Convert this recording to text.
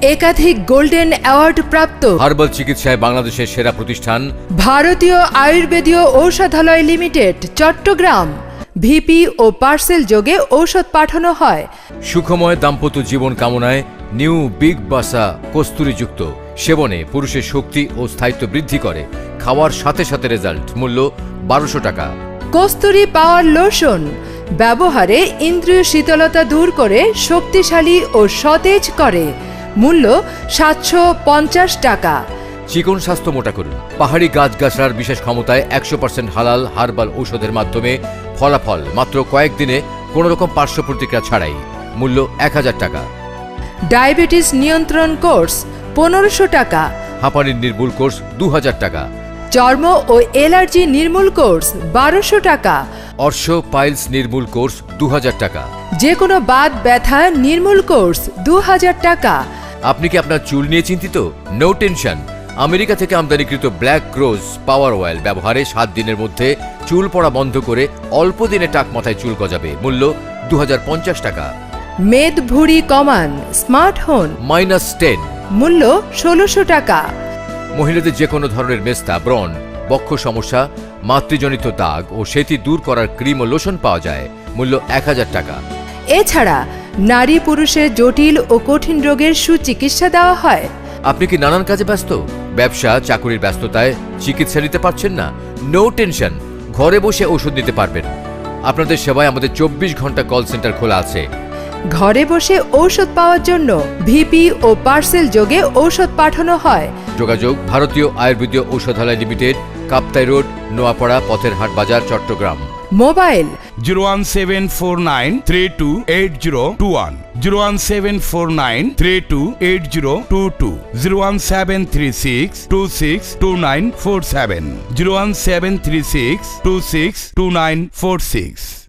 একাধিক golden award প্রাপ্ত herbal চিকিৎসায় বাংলাদেশের সেরা প্রতিষ্ঠান ভারতীয় আয়ুর্বেদীয় ঔষধালয় লিমিটেড, চট্টগ্রাম। ভিপি ও পার্সেল যোগে ঔষধ পাঠানো হয়। সুখময় দাম্পত্য জীবন কামনায় নিউ বিগ বাসা কস্তুরীযুক্ত সেবনে পুরুষের শক্তি ও স্থায়িত্ব বৃদ্ধি করে। খাওয়ার সাথে সাথে রেজাল্ট। মূল্য 1200 টাকা। কস্তুরী পাওয়ার লোশন ব্যবহারে ইন্দ্রিয় শীতলতা দূর করে শক্তিশালী ও সতেজ করে। মূল্য 750 টাকা। চিকন স্বাস্থ্য মোটা করুন। পাহাড়ি গাছগাছড়ার বিশেষ ক্ষমতায় 100% হালাল হার্বাল ঔষধের মাধ্যমে ফলাফল মাত্র কয়েকদিনে কোনো রকম পার্শ্ব প্রতিক্রিয়া ছাড়াই। মূল্য 1000 টাকা। ডায়াবেটিস নিয়ন্ত্রণ কোর্স 1500 টাকা। হাঁপানির নির্মূল কোর্স 2000 টাকা। চর্ম ও এলার্জি নির্মূল কোর্স 1200 টাকা। অর্শ পাইলস নির্মূল কোর্স 2000 টাকা। যে কোনো বাত ব্যথা নির্মূল কোর্স 2000 টাকা। আপনি কি আপনার চুল নিয়ে চিন্তিত? No tension. আমেরিকা থেকে আমদানিকৃত ব্ল্যাক রোজ পাওয়ার অয়েল ব্যবহারে 7 দিনের মধ্যে চুল পড়া বন্ধ করে অল্প দিনে টাক মাথায় চুল গজাবে। মূল্য 2050 টাকা। মেদ ভুঁড়ি কমান স্মার্ট হোন -10। মূল্য 1600 টাকা। মহিলাদের যে কোনো ধরনের মেস্তা, ব্রণ, বক্ষ সমস্যা, মাতৃজনিত দাগ ও সেতি দূর করার ক্রিম ও লোশন পাওয়া যায়। মূল্য 1000 টাকা। এছাড়া নারী পুরুষের জটিল ও কঠিন রোগের সুচিকিৎসা দেওয়া হয়। আপনি কি নানান কাজে ব্যস্ত? ব্যবসা চাকুরির ব্যস্ততায় চিকিৎসা নিতে পারছেন না? No tension. ঘরে বসে ওষুধ নিতে পারবেন। আপনাদের সেবায় আমাদের 24 ঘন্টা কল সেন্টার খোলা আছে। ঘরে বসে ঔষধ পাওয়ার জন্য ভিপি ও পার্সেল যোগে ঔষধ পাঠানো হয়। যোগাযোগ ভারতীয় আয়ুর্বেদীয় ঔষধালয় লিমিটেড, কাপ্তাই রোড, নোয়াপাড়া, পথের হাট বাজার, চট্টগ্রাম। মোবাইল 01749328021, 01749328022, 01736262947, 01736262946।